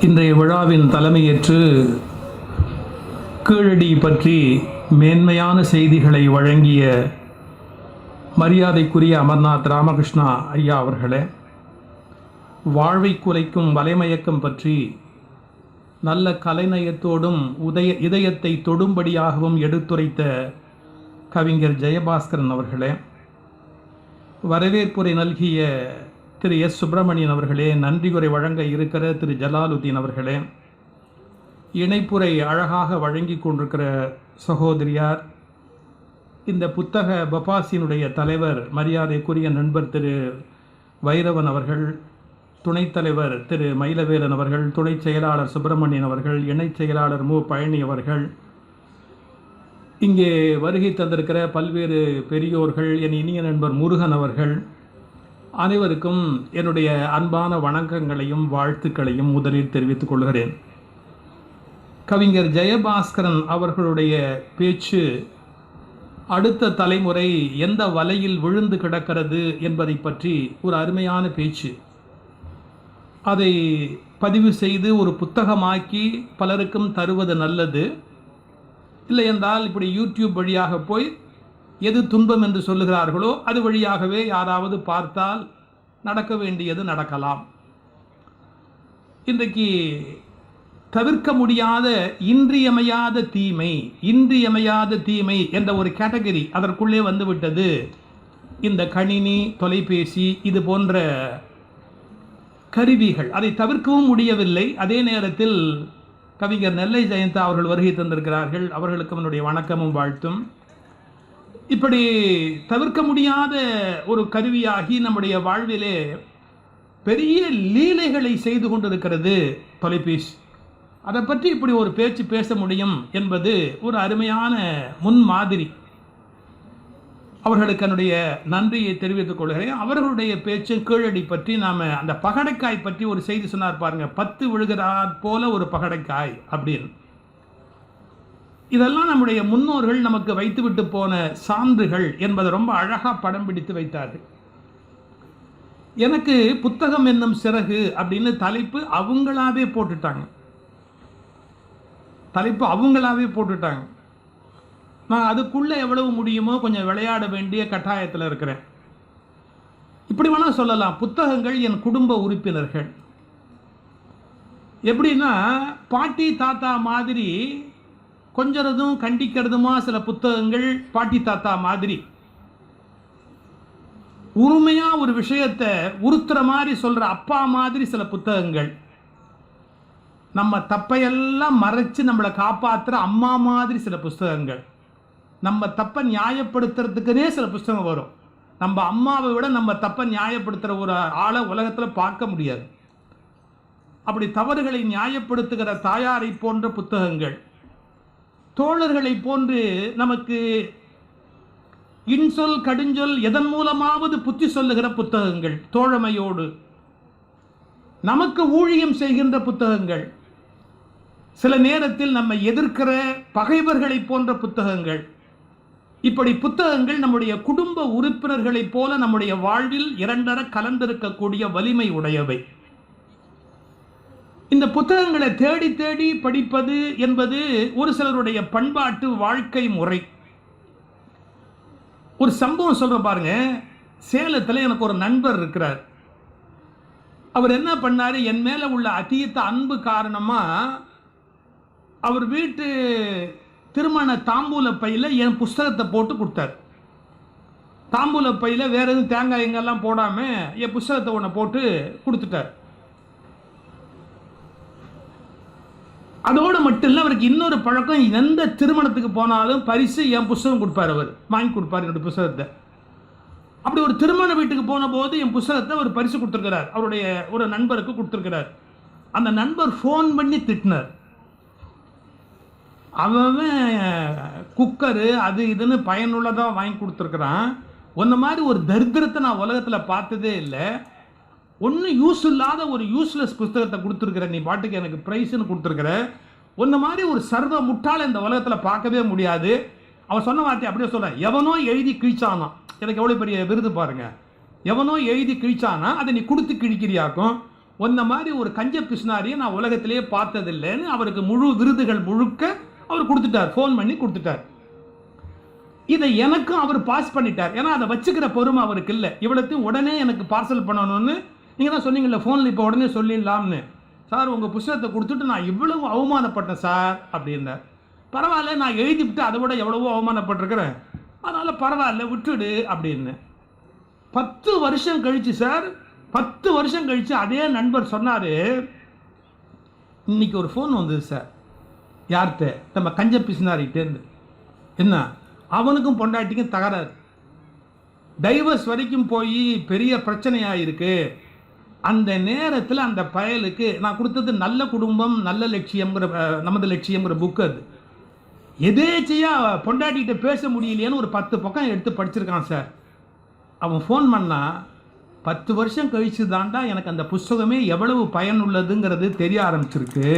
இன்றைய விழாவின் தலைமையேற்று கீழடி பற்றி மேன்மையான செய்திகளை வழங்கிய மரியாதைக்குரிய அமர்நாத் ராமகிருஷ்ணா ஐயா அவர்களே, வாழ்வை குலைக்கும் வலைமயக்கம் பற்றி நல்ல கலைநயத்தோடும் இதயத்தை தொடும்படியாகவும் எடுத்துரைத்த கவிஞர் ஜெயபாஸ்கரன் அவர்களே, வரவேற்புரை நல்கிய திரு எஸ் சுப்பிரமணியன் அவர்களே, நன்றியுரை வழங்க இருக்கிற திரு ஜலாலுதீன் அவர்களே, இணைப்புரை அழகாக வழங்கி கொண்டிருக்கிற சகோதரியார், இந்த புத்தக பபாசினுடைய தலைவர் மரியாதைக்குரிய நண்பர் திரு வைரவன் அவர்கள், துணைத் தலைவர் திரு மயிலவேலன் அவர்கள், துணை செயலாளர் சுப்பிரமணியன் அவர்கள், இணைச் செயலாளர் மு பழனி அவர்கள், இங்கே வருகை தந்திருக்கிற பல்வேறு பெரியோர்கள், என் இனிய நண்பர் முருகன் அவர்கள், அனைவருக்கும் என்னுடைய அன்பான வணக்கங்களையும் வாழ்த்துக்களையும் முதலில் தெரிவித்துக் கொள்கிறேன். கவிஞர் ஜெயபாஸ்கரன் அவர்களுடைய பேச்சு அடுத்த தலைமுறை எந்த வலையில் விழுந்து கிடக்கிறது என்பதை பற்றி ஒரு அருமையான பேச்சு. அதை பதிவு செய்து ஒரு புத்தகமாக்கி பலருக்கும் தருவது நல்லது. இல்லை என்றால் இப்படி யூடியூப் வழியாக போய் எது துன்பம் என்று சொல்லுகிறார்களோ அது வழியாகவே யாராவது பார்த்தால் நடக்க வேண்டியது நடக்கலாம். இன்றைக்கு தவிர்க்க முடியாத இன்றியமையாத தீமை என்ற ஒரு கேட்டகரி அதற்குள்ளே வந்துவிட்டது. இந்த கணினி, தொலைபேசி, இது போன்ற கருவிகள், அதை தவிர்க்கவும் முடியவில்லை. அதே நேரத்தில் கவிஞர் நெல்லை ஜெயந்தா அவர்கள் வருகை தந்திருக்கிறார்கள். அவர்களுக்கு என்னுடைய வணக்கமும் வாழ்த்தும். இப்படி தவிர்க்க முடியாத ஒரு கருவியாகி நம்முடைய வாழ்விலே பெரிய லீலைகளை செய்து கொண்டிருக்கிறது தொலைபேசி. அதை பற்றி இப்படி ஒரு பேச்சு பேச முடியும் என்பது ஒரு அருமையான முன்மாதிரி. அவர்களுக்கு என்னுடைய நன்றியை தெரிவித்துக் கொள்கிறேன். அவர்களுடைய பேச்சு கீழடி பற்றி நாம் அந்த பகடைக்காய் பற்றி ஒரு செய்தி சொன்னார் பாருங்க, 10 விழுகிறார் போல ஒரு பகடைக்காய் அப்படின்னு. இதெல்லாம் நம்முடைய முன்னோர்கள் நமக்கு வைத்துவிட்டு போன சான்றுகள் என்பதை ரொம்ப அழகாக படம் பிடித்து வைத்தார்கள். எனக்கு புத்தகம் என்னும் சிறகு அப்படின்னு தலைப்பு அவங்களாவே போட்டுட்டாங்க. நான் அதுக்குள்ளே எவ்வளவு முடியுமோ கொஞ்சம் விளையாட வேண்டிய கட்டாயத்தில் இருக்கிறேன். இப்படி வேணால் சொல்லலாம், புத்தகங்கள் என் குடும்ப உறுப்பினர்கள். எப்படின்னா பாட்டி தாத்தா மாதிரி கொஞ்சறதும் கண்டிக்கிறதுமா சில புத்தகங்கள், பாட்டி தாத்தா மாதிரி உரிமையா ஒரு விஷயத்தை உறுத்துற மாதிரி சொல்ற அப்பா மாதிரி சில புத்தகங்கள், நம்ம தப்பையெல்லாம் மறைச்சு நம்மளை காப்பாற்றுற அம்மா மாதிரி சில புஸ்தகங்கள், நம்ம தப்பை நியாயப்படுத்துறதுக்குனே சில புஸ்தகம் வரும். நம்ம அம்மாவை விட நம்ம தப்பை நியாயப்படுத்துகிற ஒரு ஆளை உலகத்தில் பார்க்க முடியாது. அப்படி தவறுகளை நியாயப்படுத்துகிற தாயாரை போன்ற புத்தகங்கள், தோழர்களை போன்று நமக்கு இன்சொல் கடுஞ்சொல் எதன் மூலமாவது புத்தி சொல்லுகிற புத்தகங்கள், தோழமையோடு நமக்கு ஊழியம் செய்கின்ற புத்தகங்கள், சில நேரத்தில் நம்ம எதிர்க்கிற பகைவர்களை போன்ற புத்தகங்கள். இப்படி புத்தகங்கள் நம்முடைய குடும்ப உறுப்பினர்களை போல நம்முடைய வாழ்வில் இரண்டர கலந்திருக்கக்கூடிய வலிமை உடையவை. இந்த புத்தகங்களை தேடி தேடி படிப்பது என்பது ஒரு சிலருடைய பண்பாட்டு வாழ்க்கை முறை. ஒரு சம்பவம் சொல்ற பாருங்க. சேலத்தில் எனக்கு ஒரு நண்பர் இருக்கிறார். அவர் என்ன பண்ணாரு, என் மேல உள்ள அதீத அன்பு காரணமா அவர் வீட்டு திருமண தாம்பூல பையில என் புஸ்தகத்தை போட்டு கொடுத்தார். தாம்பூல பையில வேற எதுவும் தேங்காய் எங்கெல்லாம் போடாம என் புஸ்தகத்தை ஒன்று போட்டு கொடுத்துட்டார். அதோடு மட்டும் இல்லை, அவருக்கு இன்னொரு பழக்கம், எந்த திருமணத்துக்கு போனாலும் பரிசு என் புஸ்தகம் கொடுப்பார். அவர் வாங்கி கொடுப்பார் என்னுடைய புஸ்தகத்தை. அப்படி ஒரு திருமண வீட்டுக்கு போன போது என் புஸ்தகத்தை அவர் பரிசு கொடுத்துருக்கிறார். அவருடைய ஒரு நண்பருக்கு கொடுத்துருக்கிறார். அந்த நண்பர் ஃபோன் பண்ணி திட்டினார். அவன் குக்கரு அது இதுன்னு பயனுள்ளதாக வாங்கி கொடுத்துருக்குறான். ஒன்ன மாதிரி ஒரு தரித்திரத்தை நான் உலகத்தில் பார்த்ததே இல்லை. ஒன்றும் யூஸ் இல்லாத ஒரு யூஸ்லெஸ் புஸ்தகத்தை கொடுத்துருக்குற, நீ பாட்டுக்கு எனக்கு ப்ரைஸ்ன்னு கொடுத்துருக்குற. ஒன்ன மாதிரி ஒரு சர்வ முட்டாளை இந்த உலகத்தில் பார்க்கவே முடியாது. அவன் சொன்ன வார்த்தை அப்படியே சொல்ல, எவனோ எழுதி கிழிச்சானா. எனக்கு எவ்வளோ பெரிய விருது பாருங்க. எவனோ எழுதி கிழிச்சானா அதை நீ கொடுத்து கிழிக்கிறியாக்கும். ஒன்ன மாதிரி ஒரு கஞ்ச பிசுனாரியை நான் உலகத்திலேயே பார்த்ததில்லைன்னு அவருக்கு முழு விருதுகள் முழுக்க அவர் கொடுத்துட்டார், ஃபோன் பண்ணி கொடுத்துட்டார். இதை எனக்கும் அவர் பாஸ் பண்ணிட்டார். ஏன்னா அதை வச்சுக்கிற பொறுமை அவருக்கு இல்லை. இவ்வளோத்தையும் உடனே எனக்கு பார்சல் பண்ணணும்னு நீங்கள் தான் சொன்னீங்கல்ல ஃபோனில், இப்போ உடனே சொல்லிடலாம்னு. சார் உங்கள் புத்தகத்தை கொடுத்துட்டு நான் இவ்வளவு அவமானப்பட்டேன் சார் அப்படின்னார். பரவாயில்ல, நான் எழுதிவிட்டு அதை விட எவ்வளவோ அவமானப்பட்டிருக்கிறேன், அதனால் பரவாயில்ல விட்டுடு அப்படின்னு. 10 வருஷம் கழிச்சு சார், 10 வருஷம் கழிச்சு அதே நண்பர் சொன்னார், இன்னைக்கு ஒரு ஃபோன் வந்தது சார். யார்கிட்ட? நம்ம கஞ்ச பிசுனாரிட்டேருந்து. என்ன? அவனுக்கும் பொண்டாட்டிக்கும் தகராறு, டைவர்ஸ் வரைக்கும் போய் பெரிய பிரச்சனையாக இருக்கு. அந்த நேரத்தில் அந்த பயலுக்கு நான் கொடுத்தது நல்ல குடும்பம் நல்ல லட்சியம்ங்கிற நமது லட்சியம்ங்கிற புக்கு. அது எதேச்சையாக பொண்டாட்டிகிட்ட பேச முடியலையேன்னு ஒரு 10 பக்கம் எடுத்து படிச்சிருக்கான் சார். அவன் ஃபோன் பண்ணால் 10 வருஷம் கழிச்சு தாண்டா எனக்கு அந்த புஸ்தகமே எவ்வளவு பயனுள்ளதுங்கிறது தெரிய ஆரம்பிச்சிருக்கு.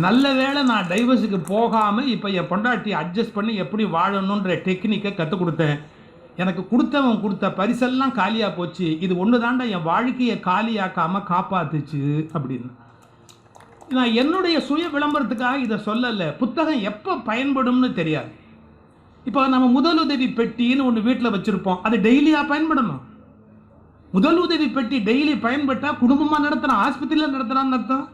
நல்ல வேளை நான் டைவர்ஸுக்கு போகாமல் இப்போ என் பொண்டாட்டி அட்ஜஸ்ட் பண்ணி எப்படி வாழணுன்ற டெக்னிக்கை கற்றுக் கொடுத்தேன். எனக்கு கொடுத்தவன் கொடுத்த பரிசெல்லாம் காலியாக போச்சு. இது ஒன்று தாண்டா என் வாழ்க்கையை காலியாக்காமல் காப்பாத்துச்சு அப்படின்னு. நான் என்னுடைய சுய விளம்பரத்துக்காக இதை சொல்லலை. புத்தகம் எப்போ பயன்படும்னு தெரியாது. இப்போ நம்ம முதலுதவி பெட்டின்னு ஒன்று வீட்டில் வச்சுருப்போம், அது டெய்லியாக பயன்படணும். முதலுதவி பெட்டி டெய்லி பயன்பட்டால் குடும்பமாக நடத்துகிறோம், ஆஸ்பத்திரியில் நடத்துகிறான்னு அர்த்தம்.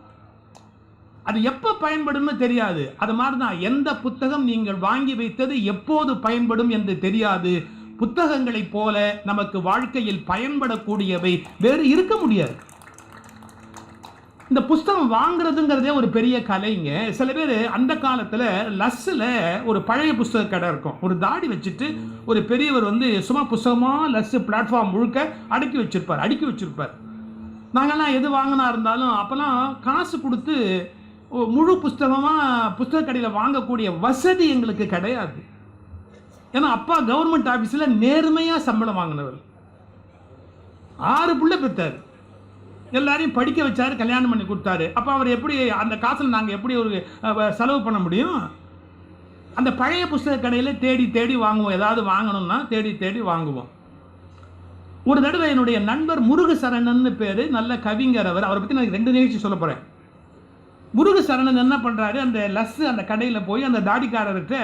அது எப்போ பயன்படும்னு தெரியாது. அது மாதிரி தான் எந்த புத்தகம் நீங்கள் வாங்கி வைத்தது எப்போது பயன்படும் என்று தெரியாது. புத்தகங்களைப் போல நமக்கு வாழ்க்கையில் பயன்படக்கூடியவை வேறு இருக்க முடியாது. இந்த புஸ்தகம் வாங்குறதுங்கிறதே ஒரு பெரிய கலைங்க. சில பேர் அந்த காலத்தில் லஸ்ஸில் ஒரு பழைய புஸ்தக கடை இருக்கும், ஒரு தாடி வச்சுட்டு ஒரு பெரியவர் வந்து சும்மா புஸ்தகமாக லஸ்ஸு பிளாட்ஃபார்ம் முழுக்க அடுக்கி வச்சுருப்பார். நாங்கள்லாம் எது வாங்கினா இருந்தாலும் அப்போல்லாம் காசு கொடுத்து முழு புஸ்தகமாக புஸ்தக கடையில் வாங்கக்கூடிய வசதி எங்களுக்கு கிடையாது. ஏன்னா அப்பா கவர்மெண்ட் ஆஃபீஸில் நேர்மையாக சம்பளம் வாங்கினவர், 6 பிள்ளை பெற்றார், எல்லாரையும் படிக்க வச்சார், கல்யாணம் பண்ணி கொடுத்தாரு. அப்போ அவர் எப்படி அந்த காசில் நாங்கள் எப்படி ஒரு செலவு பண்ண முடியும்? அந்த பழைய புஸ்தக கடையில் தேடி தேடி வாங்குவோம், ஏதாவது வாங்கணும்னா தேடி தேடி வாங்குவோம். ஒரு தடவை என்னுடைய நண்பர் முருகசரணன்னு பேர், நல்ல கவிஞர் அவர். அவரை பற்றி நான் 2 நிகழ்ச்சி சொல்ல போகிறேன். முருகசரணன் என்ன பண்ணுறாரு, அந்த லஸ்ஸு அந்த கடையில் போய் அந்த தாடிக்காரர்கிட்ட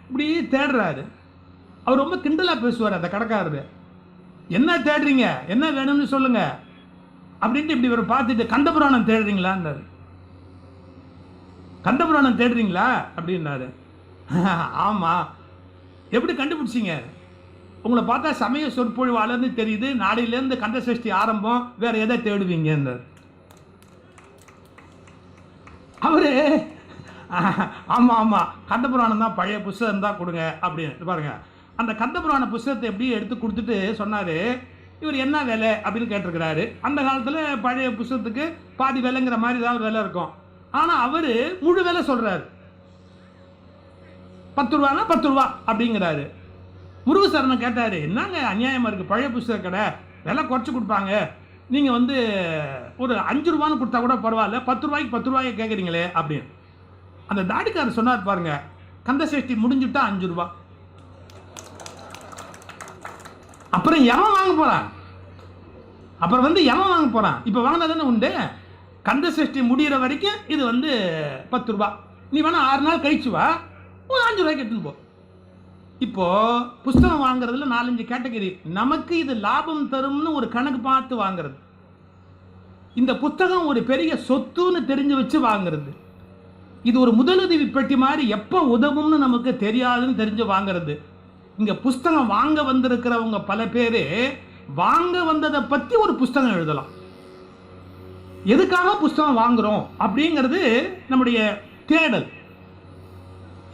இப்படி தேடுறாரு. அவர் ரொம்ப கிண்டலாக பேசுவார் அந்த கடைக்காரர். என்ன தேடுறீங்க, என்ன வேணும்னு சொல்லுங்க அப்படின்ட்டு இப்படி இவர் பார்த்துட்டு, கந்தபுராணம் தேடுறீங்களான்னாரு. கந்தபுராணம் தேடுறீங்களா அப்படின்னாரு. ஆமாம். எப்படி கண்டுபிடிச்சிங்க? உங்களை பார்த்தா சமய சொற்பொழிவாளர்னு தெரியுது, நாளையிலேருந்து கந்த சஷ்டி ஆரம்பம், வேறு எதை தேடுவீங்கன்னாரு. அவர் ஆமாம் கந்தபுராணம் தான், பழைய புஸ்தகம் தான் கொடுங்க அப்படின்னு பாருங்க. அந்த கந்தபுராண புஸ்தகத்தை எப்படியே எடுத்து கொடுத்துட்டு சொன்னார், இவர் என்ன விலை அப்படின்னு கேட்டிருக்கிறாரு. அந்த காலத்தில் பழைய புஸ்தகத்துக்கு பாதி விலைங்கிற மாதிரி ஏதாவது விலை இருக்கும். ஆனால் அவர் முழு விலை சொல்கிறார், 10 ரூபானா 10 ரூபா அப்படிங்கிறாரு. முருகசரணன் கேட்டார், என்னங்க அநியாயமாக இருக்குது, பழைய புஸ்தக கடை விலை குறைச்சி கொடுப்பாங்க, நீங்கள் வந்து ஒரு 5 ரூபான்னு கொடுத்தா கூட பரவாயில்ல, 10 ரூபாய்க்கு 10 ரூபாயை கேட்குறீங்களே அப்படின்னு. அந்த தாடிக்காரர் சொன்னார் பாருங்க, கந்த சஷ்டி முடிஞ்சுட்டா 5 ரூபா. அப்புறம் எவன் வாங்க போகிறான்? அப்புறம் வந்து எவன் வாங்க போகிறான்? இப்போ வாங்கினா தானே உண்டு. கந்த சஷ்டி முடிகிற வரைக்கும் இது வந்து 10 ரூபா. நீ வேணா 6 நாள் கழிச்சு வா, ஒரு 5 ரூபாய்க்கு எடுத்துன்னு போ. இப்போ புஸ்தகம் வாங்குறதுல 4-5 கேட்டகரி. நமக்கு இது லாபம் தரும்னு ஒரு கணக்கு பார்த்து வாங்குறது, இந்த புத்தகம் ஒரு பெரிய சொத்துன்னு தெரிஞ்சு வச்சு வாங்குறது, இது ஒரு முதலுதவி பெட்டி மாதிரி எப்போ உதவும்னு நமக்கு தெரியாதுன்னு தெரிஞ்சு வாங்குறது. இங்க புஸ்தகம் வாங்க வந்திருக்கிறவங்க பல பேர் வாங்க வந்ததை பத்தி ஒரு புஸ்தகம் எழுதலாம். எதுக்காக புஸ்தகம் வாங்குறோம் அப்படிங்கிறது நம்முடைய தேடல்.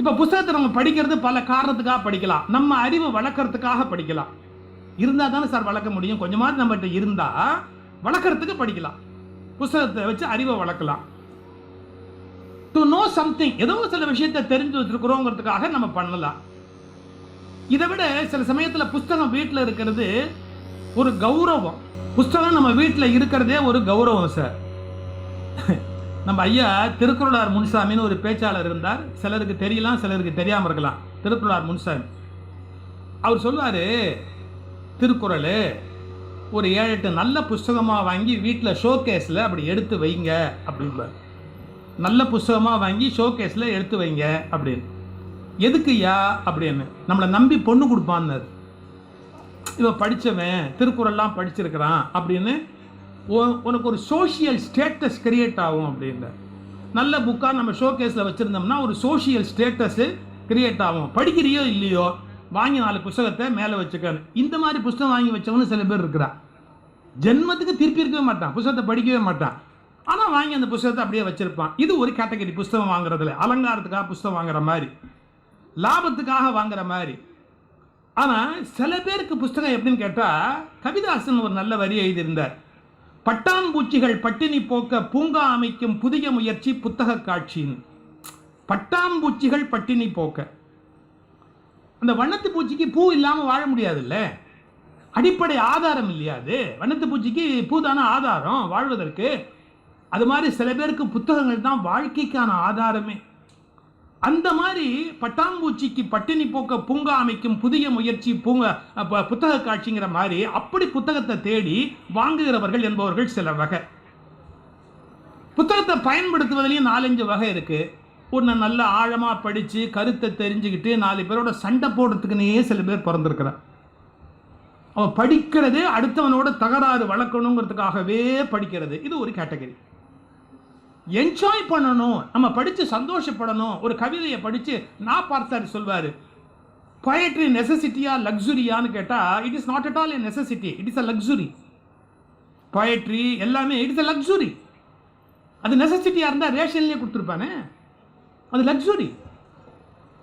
இப்போ புத்தகத்தை நம்ம படிக்கிறது பல காரணத்துக்காக படிக்கலாம். நம்ம அறிவை வளர்க்கறதுக்காக படிக்கலாம். இருந்தால் தானே சார் வளர்க்க முடியும். கொஞ்சமாவது நம்மகிட்ட இருந்தால் வளர்க்கறதுக்கு படிக்கலாம். புத்தகத்தை வச்சு அறிவை வளர்க்கலாம். டு நோ சம்திங், ஏதோ சில விஷயத்தை தெரிஞ்சு வச்சிருக்கிறோங்கிறதுக்காக நம்ம பண்ணலாம். இதை விட சில சமயத்தில் புத்தகம் வீட்டில் இருக்கிறது ஒரு கௌரவம். புத்தகம் நம்ம வீட்டில் இருக்கிறதே ஒரு கௌரவம் சார். நம்ம ஐயா திருக்குறளார் முன்சாமின்னு ஒரு பேச்சாளர் இருந்தார். சிலருக்கு தெரியலாம், சிலருக்கு தெரியாமல் இருக்கலாம். திருக்குறளார் முன்சாமி அவர் சொல்லுவார், திருக்குறள் ஒரு 7-8 நல்ல புஸ்தகமாக வாங்கி வீட்டில் ஷோகேஸில் அப்படி எடுத்து வைங்க அப்படின்பார். நல்ல புஸ்தகமாக வாங்கி ஷோகேஸில் எடுத்து வைங்க அப்படின்னு. எதுக்குயா அப்படின்னு. நம்மளை நம்பி பொண்ணு கொடுப்பான்னு. இவன் படித்தவன், திருக்குறள்லாம் படிச்சிருக்கிறான் அப்படின்னு உனக்கு ஒரு சோஷியல் ஸ்டேட்டஸ் கிரியேட் ஆகும் அப்படின்ற. நல்ல புக்காக நம்ம ஷோகேஸில் வச்சுருந்தோம்னா ஒரு சோஷியல் ஸ்டேட்டஸு கிரியேட் ஆகும். படிக்கிறியோ இல்லையோ வாங்கி 4 புஸ்தகத்தை மேலே வச்சுக்கணும். இந்த மாதிரி புஸ்தகம் வாங்கி வச்சவனு சில பேர் இருக்கிறான். ஜென்மத்துக்கு திருப்பி இருக்கவே மாட்டான், புஸ்தகத்தை படிக்கவே மாட்டான். ஆனால் வாங்கி அந்த புஸ்தகத்தை அப்படியே வச்சுருப்பான். இது ஒரு கேட்டகரி புஸ்தகம் வாங்குறதுல. அலங்காரத்துக்காக புஸ்தகம் வாங்குற மாதிரி, லாபத்துக்காக வாங்குற மாதிரி. ஆனால் சில பேருக்கு புஸ்தகம் எப்படின்னு கேட்டால், கவிதாசன் ஒரு நல்ல வரி எழுதியிருந்தார். பட்டாம்பூச்சிகள் பட்டினி போக்க பூங்கா அமைக்கும் புதிய முயற்சி புத்தக காட்சின்னு. பட்டாம்பூச்சிகள் பட்டினி போக்க. அந்த வண்ணத்து பூச்சிக்கு பூ இல்லாமல் வாழ முடியாதுல்ல, அடிப்படை ஆதாரம் இல்லையா அது. வண்ணத்து பூச்சிக்கு பூ தானே ஆதாரம் வாழ்வதற்கு. அது மாதிரி சில பேருக்கு புத்தகங்கள் தான் வாழ்க்கைக்கான ஆதாரமே. அந்த மாதிரி பட்டாம்பூச்சிக்கு பட்டினி போக்க பூங்கா அமைக்கும் புதிய முயற்சி புத்தக காட்சிங்கிற மாதிரி அப்படி புத்தகத்தை தேடி வாங்குகிறவர்கள் என்பவர்கள் சில வகை. புத்தகத்தை பயன்படுத்துவதிலையும் 4-5 வகை இருக்கு. ஒன்று நல்ல ஆழமாக படித்து கருத்தை தெரிஞ்சுக்கிட்டு 4 பேரோட சண்டை போடுறதுக்குன்னே சில பேர் பிறந்திருக்கிறார். அவன் படிக்கிறது அடுத்தவனோட தகராறு வளர்க்கணுங்கிறதுக்காகவே படிக்கிறது. இது ஒரு கேட்டகரி. என்ஜாய் பண்ணணும், நம்ம படித்து சந்தோஷப்படணும். ஒரு கவிதையை படித்து நான் பார்த்தாரு சொல்வார், பொயட்ரி நெசசிட்டியா லக்ஸுரியான்னு கேட்டால், it is not at all a necessity, it is a luxury. Poetry எல்லாமே இட் இஸ் அ லக்ஸுரி. அது நெசசிட்டியாக இருந்தால் ரேஷன்லேயே கொடுத்துருப்பானே, அது லக்ஸுரி.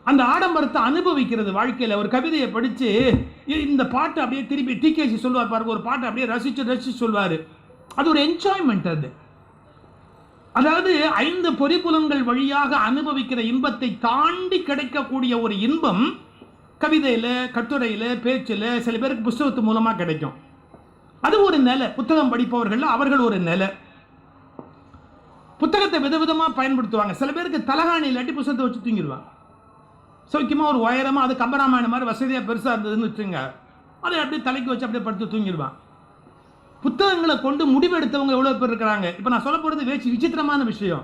அந்த ஆடம்பரத்தை அனுபவிக்கிறது வாழ்க்கையில். ஒரு கவிதையை படித்து இந்த பாட்டு அப்படியே திருப்பி டிகேசி சொல்லுவார் பாருங்க, ஒரு பாட்டை அப்படியே ரசித்து சொல்வார். அது ஒரு என்ஜாய்மெண்ட். அது அதாவது 5 பொறிப்புலன்கள் வழியாக அனுபவிக்கிற இன்பத்தை தாண்டி கிடைக்கக்கூடிய ஒரு இன்பம் கவிதையில், கட்டுரையில், பேச்சில், சில பேருக்கு புத்தகத்து மூலமாக கிடைக்கும். அது ஒரு நிலை. புத்தகம் படிப்பவர்கள் அவர்கள் ஒரு நிலை. புத்தகத்தை விதவிதமாக பயன்படுத்துவாங்க. சில பேருக்கு தலகாணி இல்லாட்டி புத்தகத்தை வச்சு தூங்கிடுவாங்க. சௌக்கியமாக ஒரு உயரமாக, அது கம்பராமாயணம் மாதிரி வசதியாக பெருசாக இருந்ததுன்னு வச்சுங்க, அதை அப்படியே தலைக்கு வச்சு அப்படியே படுத்து தூங்கிடுவான். புத்தகங்களை கொண்டு முடிவெடுத்தவங்க எவ்வளோ பேர் இருக்கிறாங்க. இப்போ நான் சொல்ல போகிறது விசித்திரமான விஷயம்.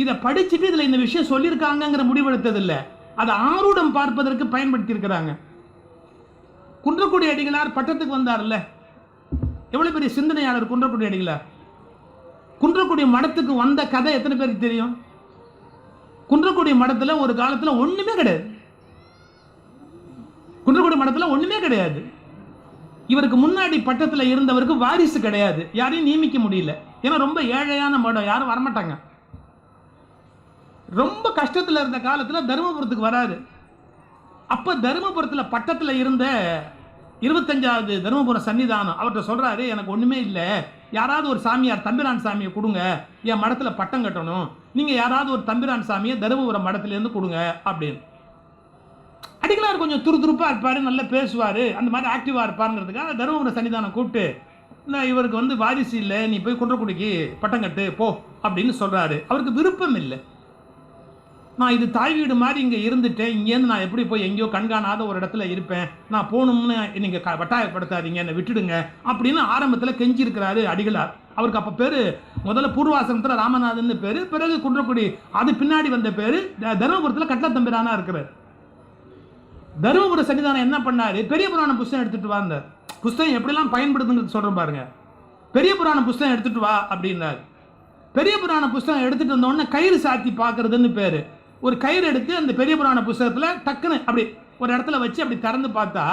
இதை படிச்சுட்டு இதில் இந்த விஷயம் சொல்லியிருக்காங்கிற முடிவெடுத்தது இல்லை, அதை ஆரூடம் பார்ப்பதற்கு பயன்படுத்தி இருக்கிறாங்க. குன்றக்குடி அடிகளார் பட்டத்துக்கு வந்தார்ல, எவ்வளோ பெரிய சிந்தனையாளர் குன்றக்குடி அடிகளார். குன்றக்குடி மடத்துக்கு வந்த கதை எத்தனை பேருக்கு தெரியும்? குன்றக்குடி மடத்தில் ஒரு காலத்தில் ஒன்றுமே கிடையாது. குன்றக்குடி மடத்தில் ஒன்றுமே கிடையாது. இவருக்கு முன்னாடி பட்டத்தில் இருந்தவருக்கு வாரிசு கிடையாது, யாரையும் நியமிக்க முடியல. ஏன்னா ரொம்ப ஏழையான மடம், யாரும் வரமாட்டாங்க. ரொம்ப கஷ்டத்தில் இருந்த காலத்தில் தருமபுரத்துக்கு வராரு. அப்போ தருமபுரத்தில் பட்டத்தில் இருந்த 25வது தருமபுர சன்னிதானம் அவர்கிட்ட சொல்கிறாரு, எனக்கு ஒன்றுமே இல்லை, யாராவது ஒரு சாமியார் தம்பிரான் சாமியை கொடுங்க, என் மடத்தில் பட்டம் கட்டணும், நீங்கள் யாராவது ஒரு தம்பிரான் சாமியை தருமபுரம் மடத்துலேருந்து கொடுங்க அப்படின்னு. அடிகளார் கொஞ்சம் துருதுருப்பாக இருப்பார், நல்லா பேசுவார், அந்த மாதிரி ஆக்டிவாக இருப்பாருங்கிறதுக்காக தருமபுர சன்னிதானம் கூப்பிட்டு, இவருக்கு வாரிசு இல்லை, நீ போய் குன்றக்குடிக்கு பட்டம் கட்டு போ அப்படின்னு சொல்கிறாரு. அவருக்கு விருப்பம் இல்லை. நான் இது தாய் வீடு மாதிரி இங்கே இருந்துட்டேன், இங்கேருந்து நான் எப்படி போய் எங்கேயோ கண்காணாத ஒரு இடத்துல இருப்பேன், நான் போகணும்னு நீங்கள் வட்டாயப்படுத்தாதீங்க, என்னை விட்டுடுங்க அப்படின்னு ஆரம்பத்தில் கெஞ்சிருக்கிறாரு அடிகளார். அவருக்கு அப்போ பேர் முதல்ல பூர்வாசிரமத்தில் ராமநாதன் பேர், பிறகு குன்றக்குடி, அது பின்னாடி வந்த பேர். தருமபுரத்தில் கட்டத்தம்பிரானா இருக்கிறார். தருமபுர சன்னிதானம் என்ன பண்ணாரு, பெரிய புராண புஸ்தகம் எடுத்துட்டு வந்தார். புஸ்தகம் எப்படிலாம் பயன்படுத்துங்கிறது சொல்கிறேன் பாருங்க. பெரிய புராண புஸ்தகம் எடுத்துட்டு வா அப்படின்னாரு. பெரிய புராண புஸ்தகம் எடுத்துட்டு வந்தோடனே கயிறு சாத்தி பார்க்கறதுன்னு பேர். ஒரு கயிறு எடுத்து அந்த பெரிய புராண புஸ்தகத்தில் டக்குன்னு அப்படி ஒரு இடத்துல வச்சு அப்படி திறந்து பார்த்தா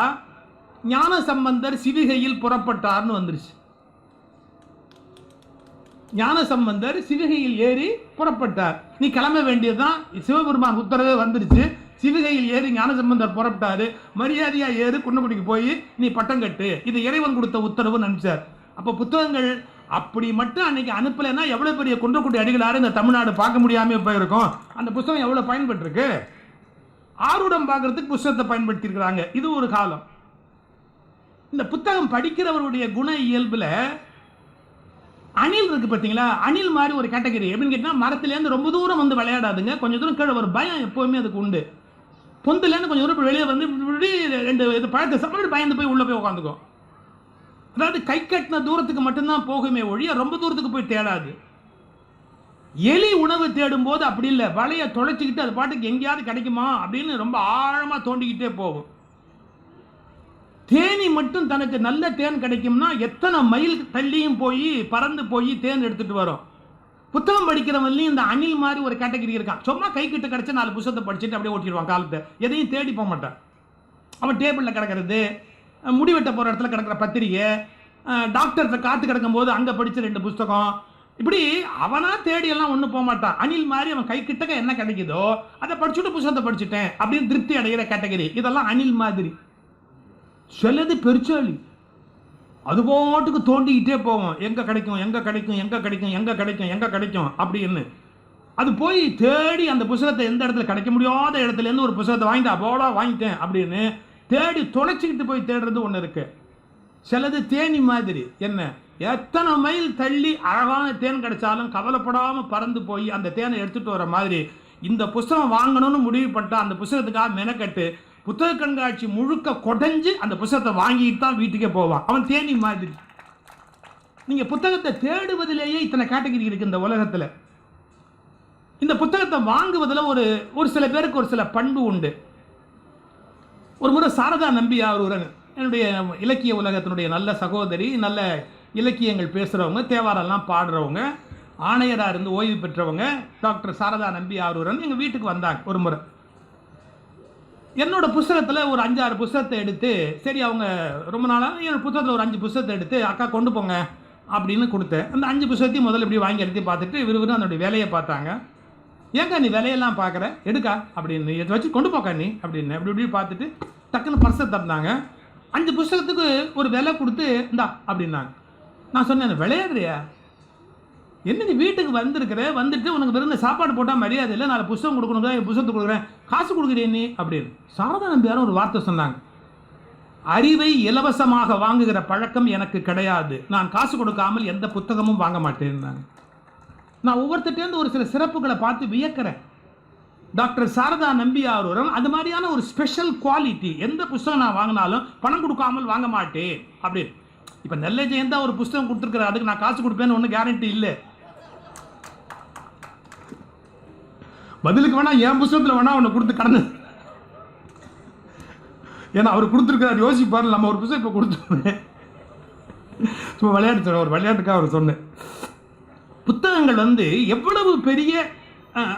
ஞான சம்பந்தர் சிவிகையில் புறப்பட்டார்னு வந்துருச்சு. ஞான சம்பந்தர் சிவிகையில் ஏறி புறப்பட்டார். நீ கிளம்ப வேண்டியதுதான், சிவபெருமான் உத்தரவே வந்துருச்சு. சிவிகையில் ஏறி ஞானசம்பந்தர் புறப்பட்டாரு, மரியாதையா ஏறு, குன்னக்குடிக்கு போய் நீ பட்டம் கட்டு, இது இறைவன் கொடுத்த உத்தரவுன்னு நினைச்சார். அப்போ புத்தகங்கள் அப்படி மட்டும் அன்னைக்கு அனுப்பலைன்னா எவ்வளோ பெரிய குன்றக்குடி அடிகளார் இந்த தமிழ்நாடு பார்க்க முடியாமல் போயிருக்கும். அந்த புத்தகம் எவ்வளோ பயன்பட்டுருக்கு. ஆரூடம் பார்க்கறதுக்கு புத்தகத்தை பயன்படுத்தி இருக்கிறாங்க. இது ஒரு காலம். இந்த புத்தகம் படிக்கிறவருடைய குண இயல்புல அணில் இருக்கு பார்த்தீங்களா, அணில் மாதிரி ஒரு கேட்டகரி. எப்படின்னு கேட்டால், மரத்துலேருந்து ரொம்ப தூரம் வந்து விளையாடாதுங்க, கொஞ்சம் தூரம் கீழே ஒரு பயம் எப்போவுமே அதுக்கு உண்டு. பொந்துலேருந்து கொஞ்சம் தூரம் வெளியே வந்து 2 இது பழத்தை சாப்பிட்டு பயந்து போய் உள்ளே போய் உட்காந்துக்கும். அதாவது கை கட்டின தூரத்துக்கு மட்டும்தான் போகுமே ஒழிய ரொம்ப தூரத்துக்கு போய் தேடாது. எலி உணவு தேடும் போது அப்படி இல்லை, வலையை தொலைச்சிக்கிட்டு அது பாட்டுக்கு எங்கேயாவது கிடைக்குமா அப்படின்னு ரொம்ப ஆழமா தோண்டிக்கிட்டே போகும். தேனி மட்டும் தனக்கு நல்ல தேன் கிடைக்கும்னா எத்தனை மைல் தள்ளியும் போய் பறந்து போய் தேன் எடுத்துட்டு வரும். புத்தகம் படிக்கிறவன்லையும் இந்த அணில் மாதிரி ஒரு கேட்டகரி இருக்கான். சும்மா கை கிட்ட கிடைச்ச 4 புத்தகத்தை படிச்சுட்டு அப்படியே ஓட்டிடுவான் காலத்தை, எதையும் தேடி போக மாட்டான். அவன் டேபிளில் கிடக்கிறது, முடிவெட்ட போகிற இடத்துல கிடக்கிற பத்திரிகை, டாக்டர்கிட்ட காத்து கிடக்கும் போது அங்கே படித்த 2 புத்தகம், இப்படி அவனா தேடியெல்லாம் ஒன்றும் போக மாட்டான். அணில் மாதிரி அவன் கை கிட்டக்க என்ன கிடைக்குதோ அதை படிச்சுட்டு புத்தகத்தை படிச்சுட்டேன் அப்படின்னு திருப்தி அடைகிற கேட்டகரி. இதெல்லாம் அணில் மாதிரி. சிலது பெருச்சாளி, அது போட்டுக்கு தோண்டிக்கிட்டே போவோம், எங்கே கிடைக்கும் எங்கே கிடைக்கும் எங்கே கிடைக்கும் எங்கே கிடைக்கும் எங்கே கிடைக்கும் அப்படின்னு. அது போய் தேடி அந்த புத்தகத்தை எந்த இடத்துல கிடைக்க முடியாத இடத்துலேருந்து ஒரு புத்தகத்தை வாங்கிட்டா போடா வாங்கிட்டேன் அப்படின்னு தேடி தொலைச்சிக்கிட்டு போய் தேடுறது ஒன்று இருக்கு. சிலது தேனி மாதிரி, என்ன எத்தனை மைல் தள்ளி அழகான தேன் கிடைச்சாலும் கவலைப்படாமல் பறந்து போய் அந்த தேனை எடுத்துகிட்டு வர மாதிரி இந்த புத்தகம் வாங்கணும்னு முடிவு பண்ணிட்டா அந்த புத்தகத்துக்காக மெனக்கட்டு புத்தக கண்காட்சி முழுக்க கொடைஞ்சு அந்த புத்தகத்தை வாங்கிட்டு தான் வீட்டுக்கே போவான். அவன் தேனி மாதிரி. நீங்கள் புத்தகத்தை தேடுவதிலேயே இத்தனை கேட்டகரி இருக்குது இந்த உலகத்தில். இந்த புத்தகத்தை வாங்குவதில் ஒரு சில பேருக்கு ஒரு சில பண்பு உண்டு. ஒரு முறை சாரதா நம்பியார் என்னுடைய இலக்கிய உலகத்தினுடைய நல்ல சகோதரி, நல்ல இலக்கியங்கள் பேசுகிறவங்க, தேவாரெல்லாம் பாடுறவங்க, ஆணையராக இருந்து ஓய்வு பெற்றவங்க டாக்டர் சாரதா நம்பியார் எங்கள் வீட்டுக்கு வந்தாங்க ஒரு முறை. என்னோட புத்தகத்தில் ஒரு 5-6 புத்தகத்தை எடுத்து, சரி அவங்க ரொம்ப நாளாக என்னோடய புத்தகத்தில் ஒரு 5 புத்தகத்தை எடுத்து அக்கா கொண்டு போங்க அப்படின்னு கொடுத்தேன். அந்த 5 புத்தகத்தையும் முதல்ல இப்படி வாங்கி எடுத்து பார்த்துட்டு விறுவிறு அதனுடைய வேலையை பார்த்தாங்க. ஏங்கா நீ வேலையெல்லாம் பார்க்குற, எடுக்கா அப்படின்னு, இதை வச்சு கொண்டு போக்கா நீ அப்படின்னு அப்படி இப்படி பார்த்துட்டு டக்குன்னு பர்ஸை தந்தாங்க. 5 புத்தகத்துக்கு ஒரு விலை கொடுத்து இந்தா அப்படின்னாங்க. நான் சொன்னேன், விளையாடுறியா என்ன, நீ வீட்டுக்கு வந்துட்டு உனக்கு விருந்த சாப்பாடு போட்டால் மரியாதை இல்லை, 4 புத்தகம் கொடுக்கணும், புத்தகத்தை கொடுக்குறேன், காசு கொடுக்குறேன் நீ அப்படின்னு. சாரதா நம்பியாரும் ஒரு வார்த்தை சொன்னாங்க, அறிவை இலவசமாக வாங்குகிற பழக்கம் எனக்கு கிடையாது, நான் காசு கொடுக்காமல் எந்த புத்தகமும் வாங்க மாட்டேன்னாங்க. நான் ஒவ்வொருத்தட்டேருந்து ஒரு சில சிறப்புகளை பார்த்து வியக்கிறேன். டாக்டர் சாரதா நம்பியார் அது மாதிரியான ஒரு ஸ்பெஷல் குவாலிட்டி. எந்த புத்தகம் நான் வாங்கினாலும் பணம் கொடுக்காமல் வாங்க மாட்டேன் அப்படின்னு. இப்போ நெல்லை ஜெயந்தா ஒரு புத்தகம் கொடுத்துருக்குற, அதுக்கு நான் காசு கொடுப்பேன்னு ஒன்றும் கேரண்டி இல்லை. பதிலுக்கு வேணா என் புத்தகத்தில் வேணா ஒன்று கொடுத்து கடந்து, ஏன்னா அவர் கொடுத்துருக்கிறார் யோசிப்பார், நம்ம ஒரு புத்தகம் இப்போ கொடுத்துருவேன். சும்மா விளையாட்டு சொன்ன, ஒரு விளையாட்டுக்காக அவர் சொன்னேன். புத்தகங்கள் எவ்வளவு பெரிய,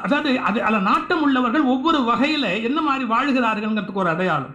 அதாவது அதில் நாட்டம் உள்ளவர்கள் ஒவ்வொரு வகையில் என்ன மாதிரி வாழ்கிறார்கள்ங்கிறதுக்கு ஒரு அடையாளம்.